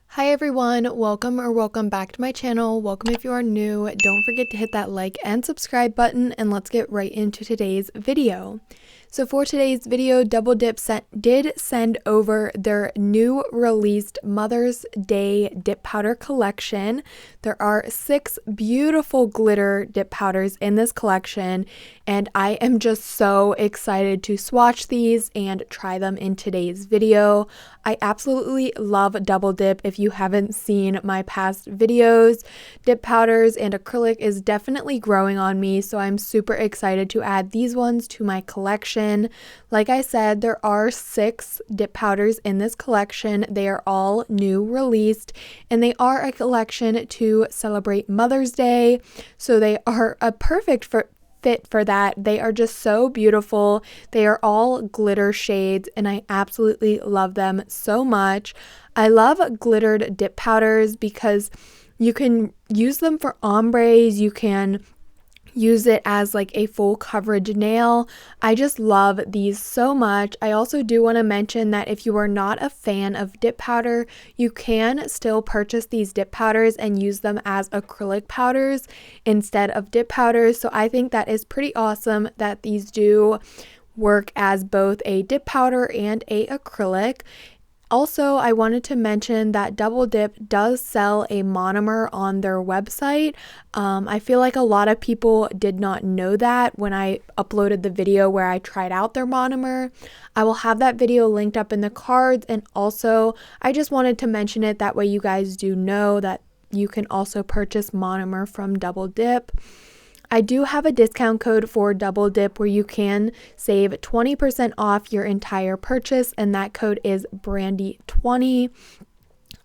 Hi everyone, welcome back to my channel. Welcome if you are new. Don't forget to hit that like and subscribe button, and let's get right into today's video. So for today's video, Double Dip did send over their new released Mother's Day dip powder collection. There are 6 beautiful glitter dip powders in this collection, and I am just so excited to swatch these and try them in today's video. I absolutely love Double Dip. If you haven't seen my past videos, dip powders and acrylic is definitely growing on me, so I'm super excited to add these ones to my collection. Like I said, there are 6 dip powders in this collection. They are all new released, and they are a collection to celebrate Mother's Day, so they are a perfect fit for that. They are just so beautiful. They are all glitter shades, and I absolutely love them so much. I love glittered dip powders because you can use them for ombres, you can use it as like a full coverage nail. I just love these so much. I also do want to mention that if you are not a fan of dip powder, you can still purchase these dip powders and use them as acrylic powders instead of dip powders. So I think that is pretty awesome that these do work as both a dip powder and a acrylic. Also, I wanted to mention that Double Dip does sell a monomer on their website. I feel like a lot of people did not know that when I uploaded the video where I tried out their monomer. I will have that video linked up in the cards, and also I just wanted to mention it that way you guys do know that you can also purchase monomer from Double Dip. I do have a discount code for Double Dip where you can save 20% off your entire purchase, and that code is Brandy20.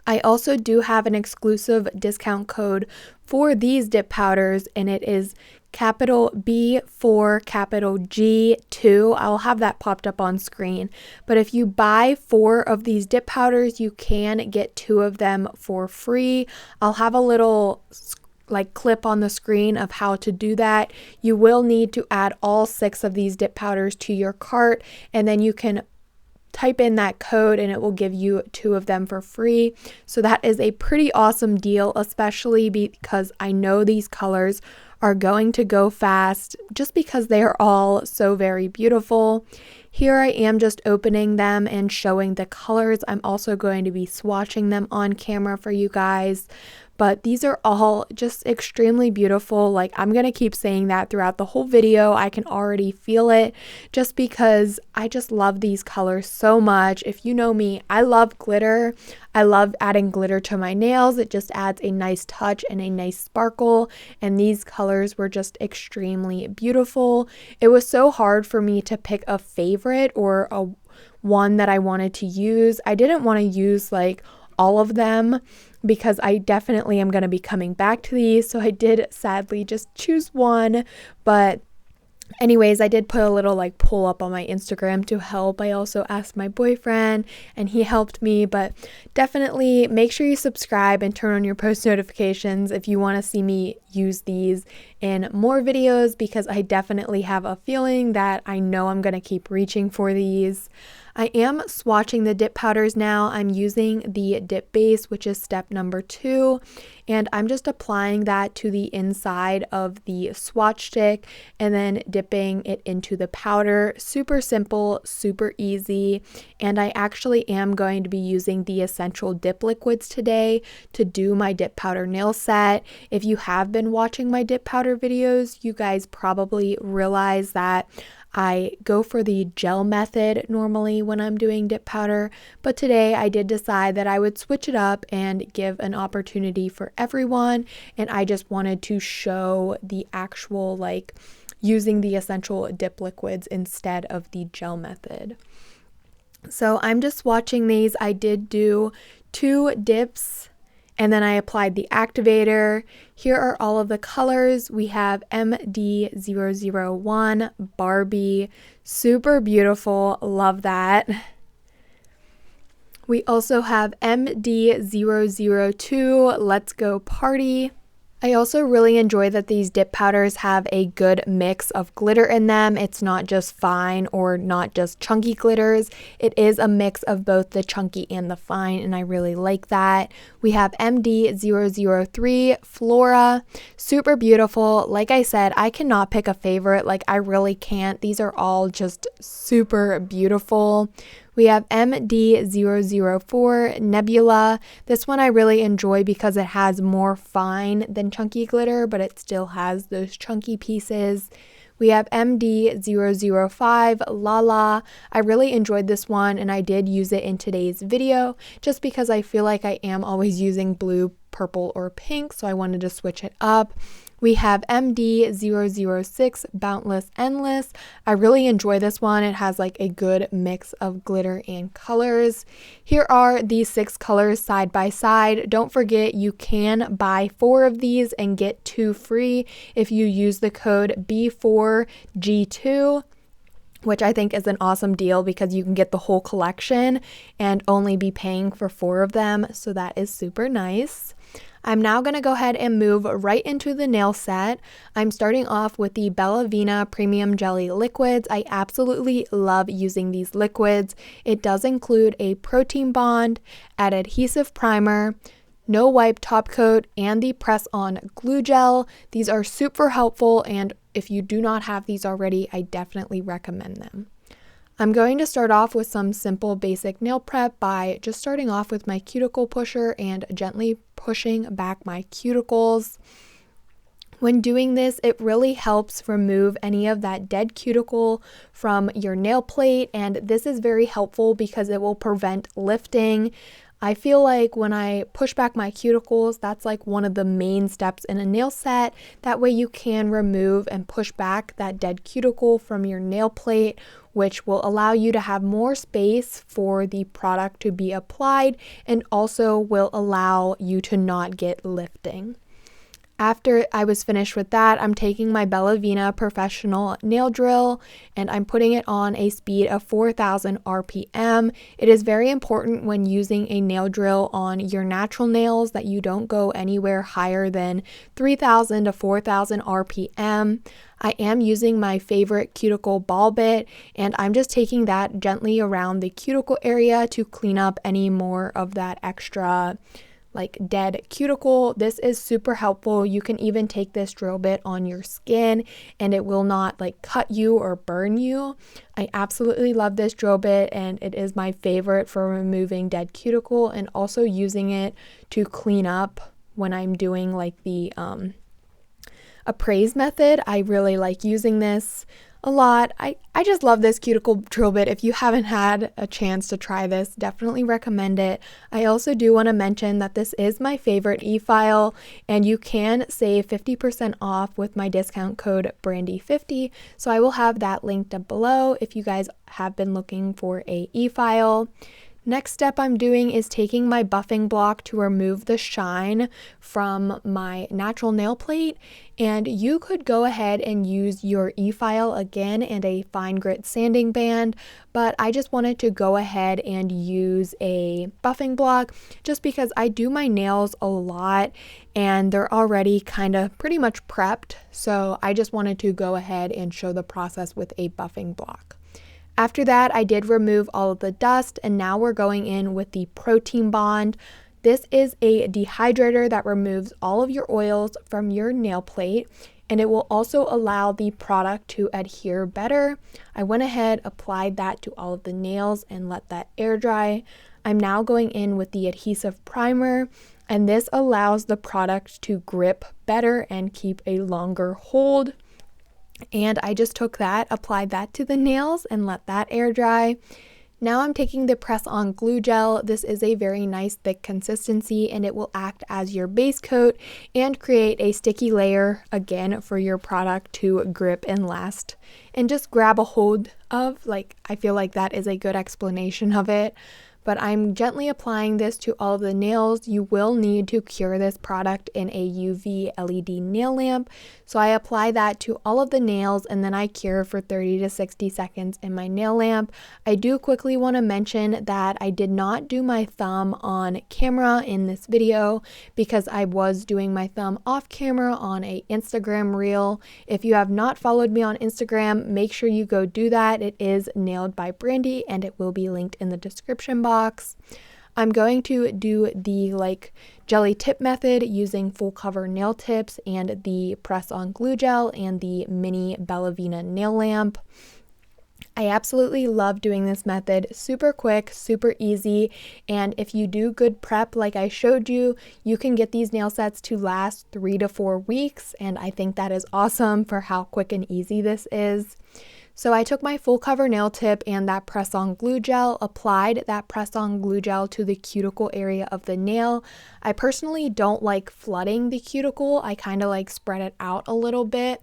I also do have an exclusive discount code for these dip powders, and it is capital B4 capital G2. I'll have that popped up on screen. But if you buy 4 of these dip powders, you can get 2 of them for free. I'll have a little clip on the screen of how to do that. You will need to add all 6 of these dip powders to your cart, and then you can type in that code and it will give you 2 of them for free. So that is a pretty awesome deal, especially because I know these colors are going to go fast just because they are all so very beautiful. Here I am just opening them and showing the colors. I'm also going to be swatching them on camera for you guys. But these are all just extremely beautiful. Like, I'm going to keep saying that throughout the whole video. I can already feel it just because I just love these colors so much. If you know me, I love glitter. I love adding glitter to my nails. It just adds a nice touch and a nice sparkle. And these colors were just extremely beautiful. It was so hard for me to pick a favorite or one that I wanted to use. I didn't want to use like all of them because I definitely am going to be coming back to these. So I did sadly just choose one. But anyways, I did put a little poll up on my Instagram to help. I also asked my boyfriend and he helped me, but definitely make sure you subscribe and turn on your post notifications if you want to see me use these in more videos, because I definitely have a feeling that I know I'm going to keep reaching for these. I am swatching the dip powders now. I'm using the dip base, which is step number 2, and I'm just applying that to the inside of the swatch stick and then dipping it into the powder. Super simple, super easy, and I actually am going to be using the essential dip liquids today to do my dip powder nail set. If you have been watching my dip powder videos, you guys probably realize that I go for the gel method normally when I'm doing dip powder, but today I did decide that I would switch it up and give an opportunity for everyone, and I just wanted to show the actual using the essential dip liquids instead of the gel method. So I'm just swatching these. I did do 2 dips and then I applied the activator. Here are all of the colors. We have MD001 Barbie, super beautiful, love that. We also have MD002 Let's Go Party. I also really enjoy that these dip powders have a good mix of glitter in them. It's not just fine or not just chunky glitters. It is a mix of both the chunky and the fine, and I really like that. We have MD003 Flora. Super beautiful. Like I said, I cannot pick a favorite. Like, I really can't. These are all just super beautiful. We have MD004 Nebula. This one I really enjoy because it has more fine than chunky glitter, but it still has those chunky pieces. We have MD005 Lala. I really enjoyed this one, and I did use it in today's video just because I feel like I am always using blue, purple, or pink, so I wanted to switch it up. We have MD006 Boundless Endless. I really enjoy this one. It has like a good mix of glitter and colors. Here are these 6 colors side by side. Don't forget, you can buy 4 of these and get 2 free if you use the code B4G2. Which I think is an awesome deal because you can get the whole collection and only be paying for 4 of them. So that is super nice. I'm now going to go ahead and move right into the nail set. I'm starting off with the Bella Vina Premium Jelly Liquids. I absolutely love using these liquids. It does include a protein bond, an adhesive primer, no wipe top coat, and the press-on glue gel. These are super helpful, and if you do not have these already, I definitely recommend them. I'm going to start off with some simple basic nail prep by just starting off with my cuticle pusher and gently pushing back my cuticles. When doing this, it really helps remove any of that dead cuticle from your nail plate, and this is very helpful because it will prevent lifting. I feel like when I push back my cuticles, that's like one of the main steps in a nail set. That way you can remove and push back that dead cuticle from your nail plate, which will allow you to have more space for the product to be applied and also will allow you to not get lifting. After I was finished with that, I'm taking my Bella Vina Professional Nail Drill and I'm putting it on a speed of 4,000 RPM. It is very important when using a nail drill on your natural nails that you don't go anywhere higher than 3,000 to 4,000 RPM. I am using my favorite cuticle ball bit, and I'm just taking that gently around the cuticle area to clean up any more of that extra like dead cuticle. This is super helpful. You can even take this drill bit on your skin and it will not like cut you or burn you. I absolutely love this drill bit and it is my favorite for removing dead cuticle and also using it to clean up when I'm doing like the appraise method. I really like using this a lot. I just love this cuticle drill bit. If you haven't had a chance to try this, definitely recommend it. I also do want to mention that this is my favorite e-file and you can save 50% off with my discount code Brandy50. So I will have that linked up below if you guys have been looking for a e-file. Next step I'm doing is taking my buffing block to remove the shine from my natural nail plate, and you could go ahead and use your e-file again and a fine grit sanding band, but I just wanted to go ahead and use a buffing block just because I do my nails a lot and they're already kind of pretty much prepped, so I just wanted to go ahead and show the process with a buffing block. After that, I did remove all of the dust, and now we're going in with the protein bond. This is a dehydrator that removes all of your oils from your nail plate, and it will also allow the product to adhere better. I went ahead, applied that to all of the nails, and let that air dry. I'm now going in with the adhesive primer, and this allows the product to grip better and keep a longer hold. And I just took that, applied that to the nails and let that air dry. Now I'm taking the press-on glue gel. This is a very nice thick consistency and it will act as your base coat and create a sticky layer again for your product to grip and last and just grab a hold of. Like, I feel like that is a good explanation of it. but I'm gently applying this to all of the nails. You will need to cure this product in a UV LED nail lamp. So I apply that to all of the nails and then I cure for 30 to 60 seconds in my nail lamp. I do quickly want to mention that I did not do my thumb on camera in this video because I was doing my thumb off camera on a Instagram reel. If you have not followed me on Instagram, make sure you go do that. It is Nailed by Brandy and it will be linked in the description box. I'm going to do the jelly tip method using full cover nail tips and the press on glue gel and the mini Bellavina nail lamp. I absolutely love doing this method. Super quick, super easy, and if you do good prep like I showed you, you can get these nail sets to last 3 to 4 weeks, and I think that is awesome for how quick and easy this is. So I took my full cover nail tip and that press on glue gel, applied that press on glue gel to the cuticle area of the nail. I personally don't like flooding the cuticle. I kind of like spread it out a little bit.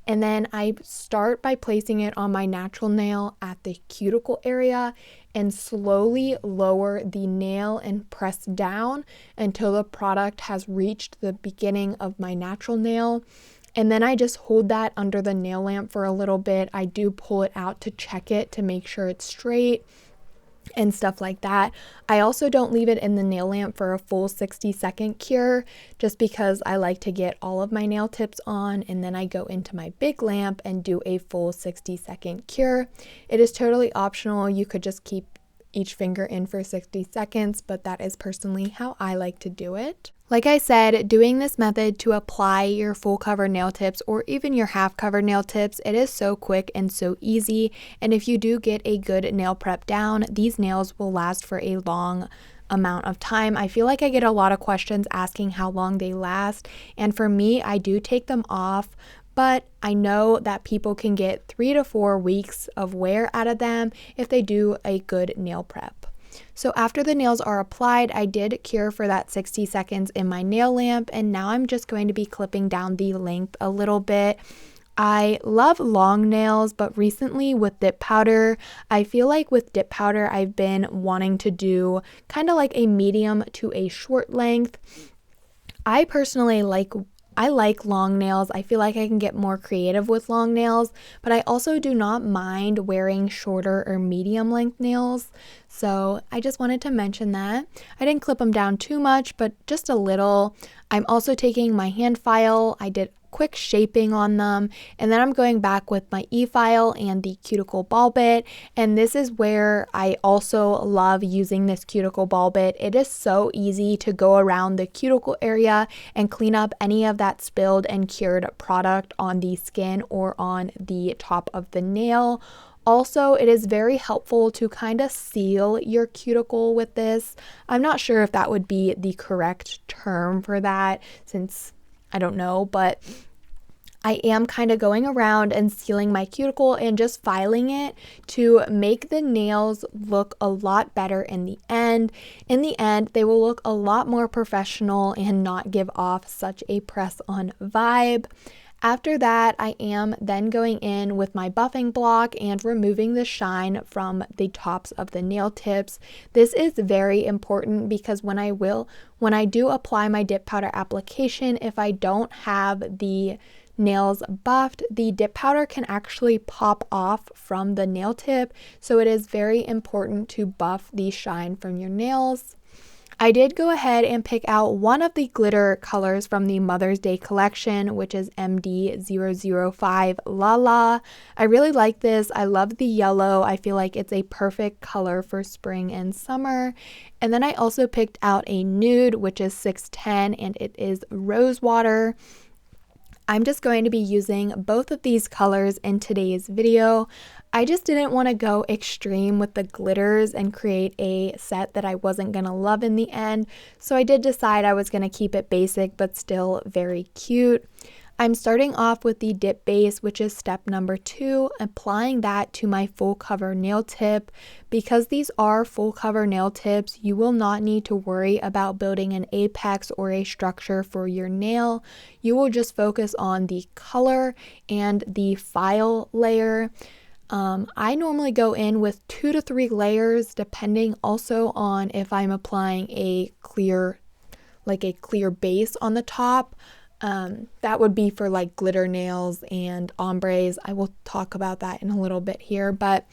And then I start by placing it on my natural nail at the cuticle area and slowly lower the nail and press down until the product has reached the beginning of my natural nail. And then I just hold that under the nail lamp for a little bit. I do pull it out to check it to make sure it's straight and stuff like that. I also don't leave it in the nail lamp for a full 60-second cure just because I like to get all of my nail tips on and then I go into my big lamp and do a full 60-second cure. It is totally optional. You could just keep each finger in for 60 seconds, but that is personally how I like to do it. Like I said, doing this method to apply your full cover nail tips or even your half cover nail tips, it is so quick and so easy. And if you do get a good nail prep down, these nails will last for a long amount of time. I feel like I get a lot of questions asking how long they last. And for me, I do take them off, but I know that people can get 3 to 4 weeks of wear out of them if they do a good nail prep. So after the nails are applied, I did cure for that 60 seconds in my nail lamp, and now I'm just going to be clipping down the length a little bit. I love long nails, but recently with dip powder, I feel like with dip powder, I've been wanting to do kind of like a medium to a short length. I personally like long nails. I feel like I can get more creative with long nails, but I also do not mind wearing shorter or medium length nails. So I just wanted to mention that. I didn't clip them down too much, but just a little. I'm also taking my hand file. I did quick shaping on them, and then I'm going back with my e-file and the cuticle ball bit, and this is where I also love using this cuticle ball bit. It is so easy to go around the cuticle area and clean up any of that spilled and cured product on the skin or on the top of the nail. Also, it is very helpful to kind of seal your cuticle with this. I'm not sure if that would be the correct term for that since I don't know, but I am kind of going around and sealing my cuticle and just filing it to make the nails look a lot better in the end. In the end, they will look a lot more professional and not give off such a press-on vibe. After that, I am then going in with my buffing block and removing the shine from the tops of the nail tips. This is very important because when I do apply my dip powder application, if I don't have the nails buffed, the dip powder can actually pop off from the nail tip. So it is very important to buff the shine from your nails. I did go ahead and pick out one of the glitter colors from the Mother's Day collection, which is MD005 Lala. I really like this. I love the yellow. I feel like it's a perfect color for spring and summer. And then I also picked out a nude, which is 610, and it is rose water. I'm just going to be using both of these colors in today's video. I just didn't want to go extreme with the glitters and create a set that I wasn't going to love in the end, so I did decide I was going to keep it basic but still very cute. I'm starting off with the dip base, which is step number 2, applying that to my full cover nail tip. Because these are full cover nail tips, you will not need to worry about building an apex or a structure for your nail. You will just focus on the color and the file layer. I normally go in with 2 to 3 layers, depending also on if I'm applying a clear base on the top. That would be for like glitter nails and ombres. I will talk about that in a little bit here, but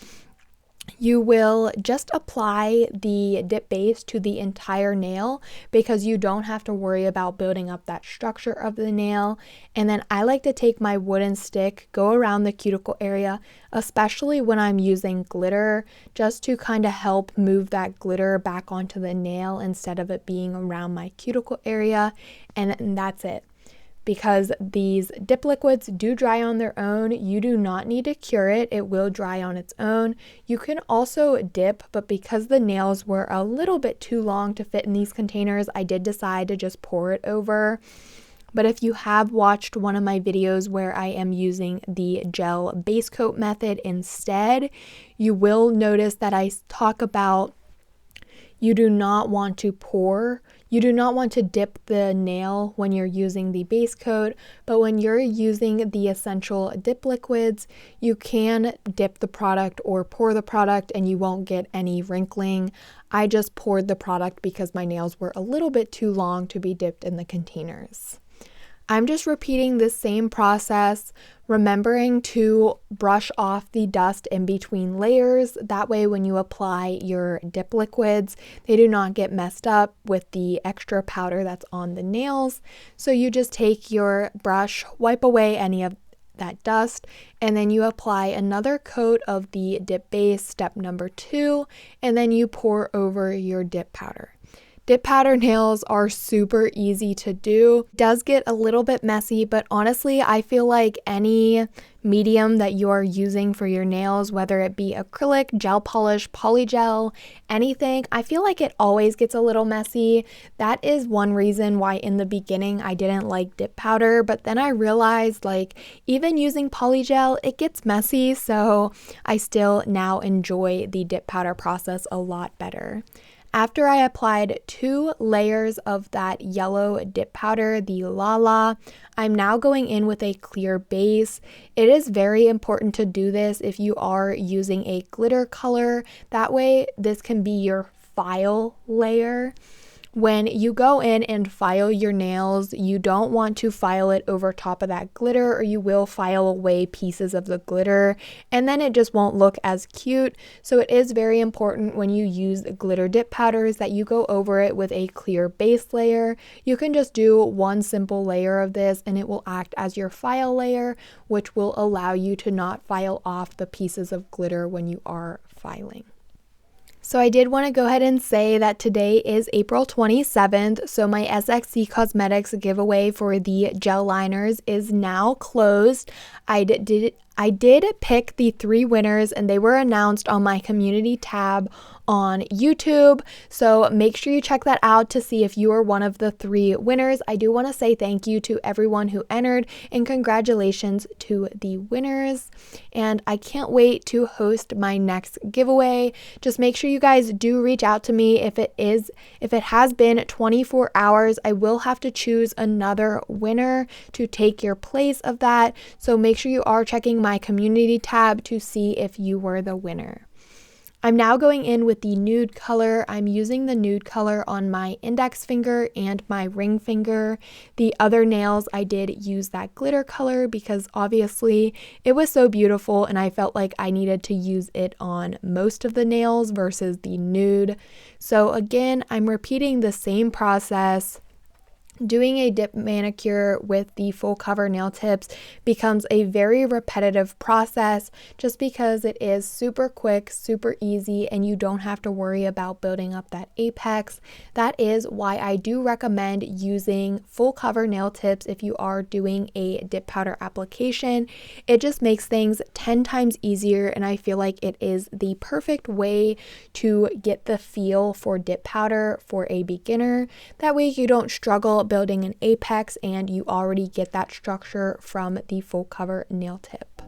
you will just apply the dip base to the entire nail because you don't have to worry about building up that structure of the nail. And then I like to take my wooden stick, go around the cuticle area, especially when I'm using glitter, just to kind of help move that glitter back onto the nail instead of it being around my cuticle area. And that's it. Because these dip liquids do dry on their own, you do not need to cure it. It will dry on its own. You can also dip, but because the nails were a little bit too long to fit in these containers, I did decide to just pour it over. But if you have watched one of my videos where I am using the gel base coat method instead, you will notice that I talk about you do not want to pour. You do not want to dip the nail when you're using the base coat, but when you're using the essential dip liquids, you can dip the product or pour the product and you won't get any wrinkling. I just poured the product because my nails were a little bit too long to be dipped in the containers. I'm just repeating this same process, remembering to brush off the dust in between layers. That way, when you apply your dip liquids, they do not get messed up with the extra powder that's on the nails. So you just take your brush, wipe away any of that dust, and then you apply another coat of the dip base, step number 2, and then you pour over your dip powder. Dip powder nails are super easy to do. It does get a little bit messy, but honestly, I feel like any medium that you are using for your nails, whether it be acrylic, gel polish, polygel, anything, I feel like it always gets a little messy. That is one reason why in the beginning I didn't like dip powder, but then I realized like even using polygel, it gets messy, so I still now enjoy the dip powder process a lot better. After I applied 2 layers of that yellow dip powder, the Lala, I'm now going in with a clear base. It is very important to do this if you are using a glitter color. That way, this can be your file layer. When you go in and file your nails, you don't want to file it over top of that glitter or you will file away pieces of the glitter and then it just won't look as cute. So it is very important when you use glitter dip powders that you go over it with a clear base layer. You can just do one simple layer of this and it will act as your file layer, which will allow you to not file off the pieces of glitter when you are filing. So I did want to go ahead and say that today is April 27th, so my SXC Cosmetics giveaway for the gel liners is now closed. I did pick the 3 winners and they were announced on my community tab on YouTube, so make sure you check that out to see if you are one of the 3 winners. I do want to say thank you to everyone who entered and congratulations to the winners, and I can't wait to host my next giveaway. Just make sure you guys do reach out to me if it has been 24 hours. I will have to choose another winner to take your place of that, so make sure you are checking my community tab to see if you were the winner. I'm now going in with the nude color. I'm using the nude color on my index finger and my ring finger. The other nails I did use that glitter color because obviously it was so beautiful and I felt like I needed to use it on most of the nails versus the nude. So again, I'm repeating the same process. Doing a dip manicure with the full cover nail tips becomes a very repetitive process just because it is super quick, super easy, and you don't have to worry about building up that apex. That is why I do recommend using full cover nail tips if you are doing a dip powder application. It just makes things 10 times easier, and I feel like it is the perfect way to get the feel for dip powder for a beginner. That way you don't struggle building an apex and you already get that structure from the full cover nail tip.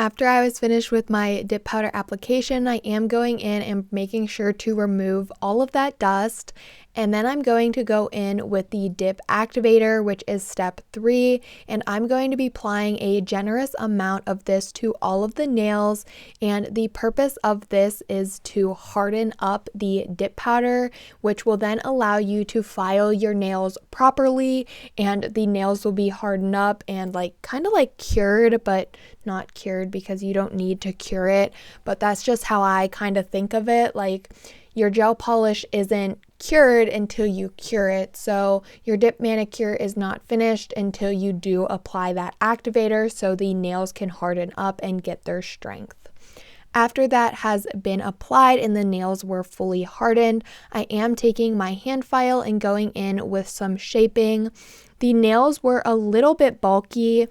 After I was finished with my dip powder application, I am going in and making sure to remove all of that dust. And then I'm going to go in with the dip activator, which is step 3, and I'm going to be applying a generous amount of this to all of the nails. And the purpose of this is to harden up the dip powder, which will then allow you to file your nails properly, and the nails will be hardened up and kind of like cured, but not cured because you don't need to cure it. But that's just how I kind of think of it. Like, your gel polish isn't cured until you cure it. So your dip manicure is not finished until you do apply that activator so the nails can harden up and get their strength. After that has been applied and the nails were fully hardened, I am taking my hand file and going in with some shaping. The nails were a little bit bulky.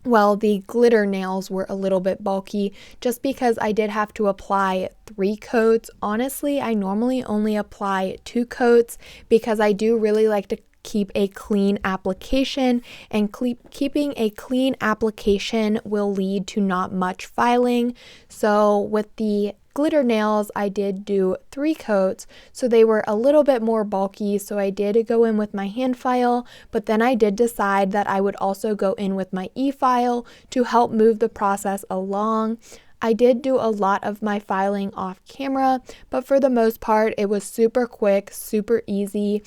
Well, the glitter nails were a little bit bulky just because I did have to apply 3 coats. Honestly, I normally only apply 2 coats because I do really like to keep a clean application, and keeping a clean application will lead to not much filing. So with the glitter nails, I did do 3 coats, so they were a little bit more bulky, so I did go in with my hand file, but then I did decide that I would also go in with my e-file to help move the process along. I did do a lot of my filing off camera, but for the most part, it was super quick, super easy.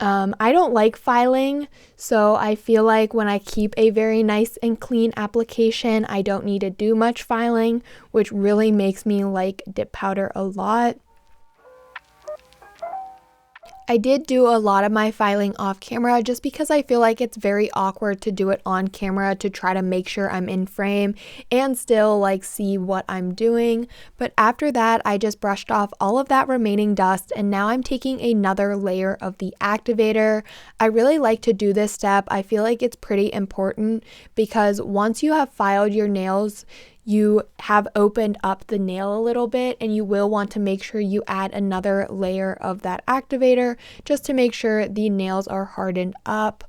I don't like filing, so I feel like when I keep a very nice and clean application, I don't need to do much filing, which really makes me like dip powder a lot. I did do a lot of my filing off camera just because I feel like it's very awkward to do it on camera to try to make sure I'm in frame and still see what I'm doing. But after that, I just brushed off all of that remaining dust, and now I'm taking another layer of the activator. I really like to do this step. I feel like it's pretty important because once you have filed your nails, you have opened up the nail a little bit, and you will want to make sure you add another layer of that activator just to make sure the nails are hardened up.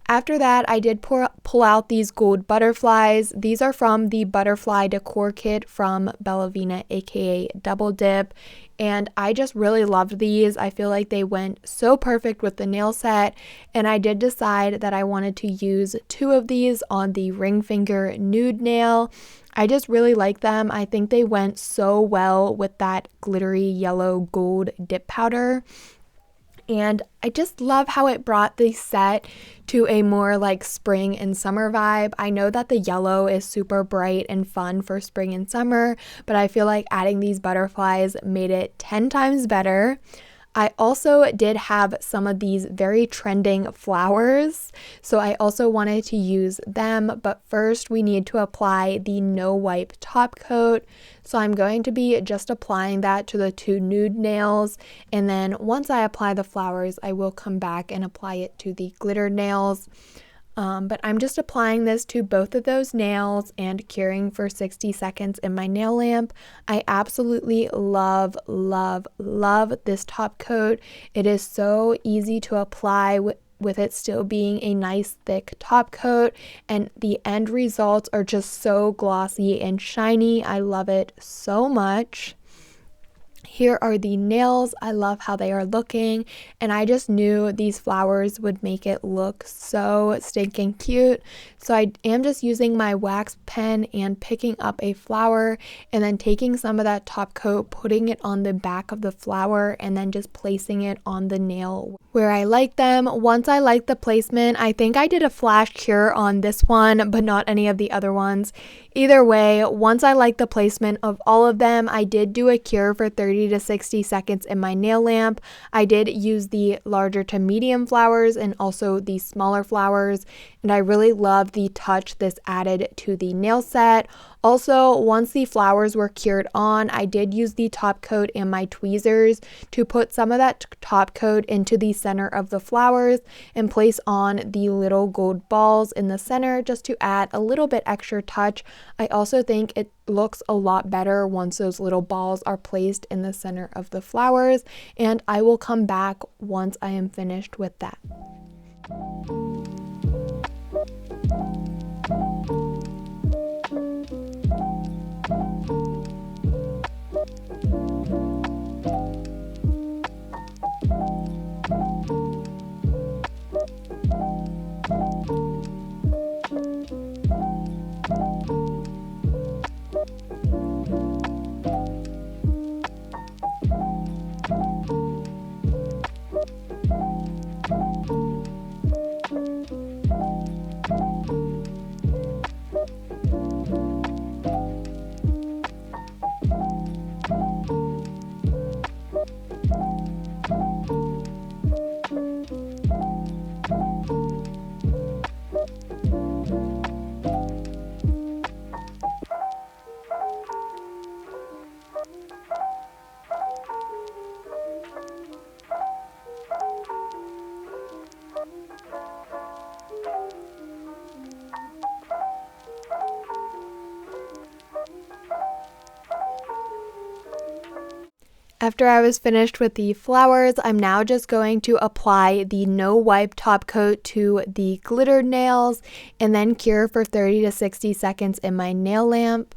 After that, I did pull out these gold butterflies. These are from the butterfly decor kit from Bellavina, aka Double Dip, and I just really loved these. I feel like they went so perfect with the nail set, and I did decide that I wanted to use 2 of these on the ring finger nude nail. I just really like them. I think they went so well with that glittery yellow gold dip powder. And I just love how it brought the set to a more spring and summer vibe. I know that the yellow is super bright and fun for spring and summer, but I feel like adding these butterflies made it 10 times better. I also did have some of these very trending flowers, so I also wanted to use them, but first we need to apply the no wipe top coat. So I'm going to be just applying that to the 2 nude nails, and then once I apply the flowers, I will come back and apply it to the glitter nails. But I'm just applying this to both of those nails and curing for 60 seconds in my nail lamp. I absolutely love, love, love this top coat. It is so easy to apply with it still being a nice thick top coat, and the end results are just so glossy and shiny. I love it so much. Here are the nails. I love how they are looking, and I just knew these flowers would make it look so stinking cute. So I am just using my wax pen and picking up a flower and then taking some of that top coat, putting it on the back of the flower, and then just placing it on the nail where I like them. Once I like the placement, I think I did a flash cure on this one, but not any of the other ones. Either way, once I like the placement of all of them, I did do a cure for 30 to 60 seconds in my nail lamp. I did use the larger to medium flowers and also the smaller flowers, and I really loved the touch this added to the nail set. Also, once the flowers were cured on, I did use the top coat and my tweezers to put some of that top coat into the center of the flowers and place on the little gold balls in the center just to add a little bit extra touch. I also think it looks a lot better once those little balls are placed in the center of the flowers, and I will come back once I am finished with that. After I was finished with the flowers, I'm now just going to apply the no wipe top coat to the glittered nails and then cure for 30 to 60 seconds in my nail lamp.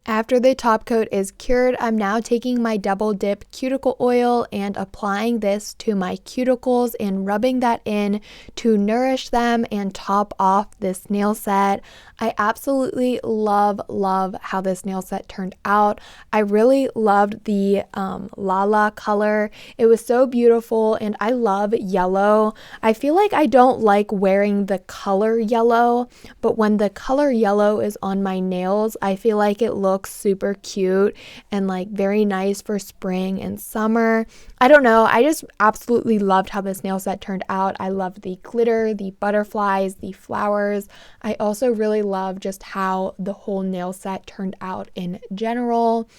After the top coat is cured, I'm now taking my double dip cuticle oil and applying this to my cuticles and rubbing that in to nourish them and top off this nail set. I absolutely love how this nail set turned out. I really loved the Lala color. It was so beautiful, and I love yellow. I feel like I don't like wearing the color yellow, but when the color yellow is on my nails, I feel like it looks super cute and like very nice for spring and summer. I don't know, I just absolutely loved how this nail set turned out. I loved the glitter, the butterflies, the flowers. I also really love just how the whole nail set turned out in general.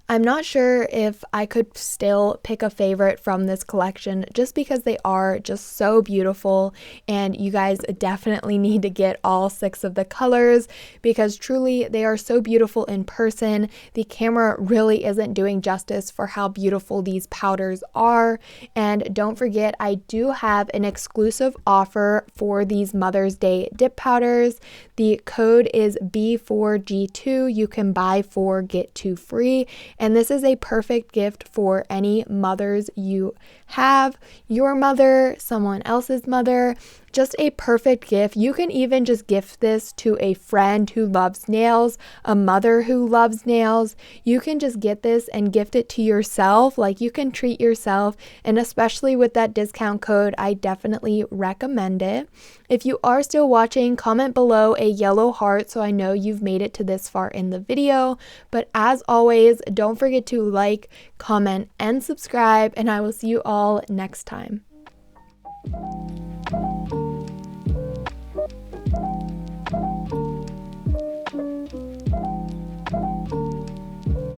I'm not sure if I could still pick a favorite from this collection just because they are just so beautiful, and you guys definitely need to get all 6 of the colors because truly they are so beautiful in person. The camera really isn't doing justice for how beautiful these powders are. And don't forget, I do have an exclusive offer for these Mother's Day dip powders. The code is B4G2. You can buy 4, get 2 free. And this is a perfect gift for any mothers you have, your mother, someone else's mother, just a perfect gift. You can even just gift this to a friend who loves nails, a mother who loves nails. You can just get this and gift it to yourself. Like, you can treat yourself, and especially with that discount code, I definitely recommend it. If you are still watching, comment below a yellow heart so I know you've made it to this far in the video. But as always, don't forget to like, comment, and subscribe, and I will see you all next time.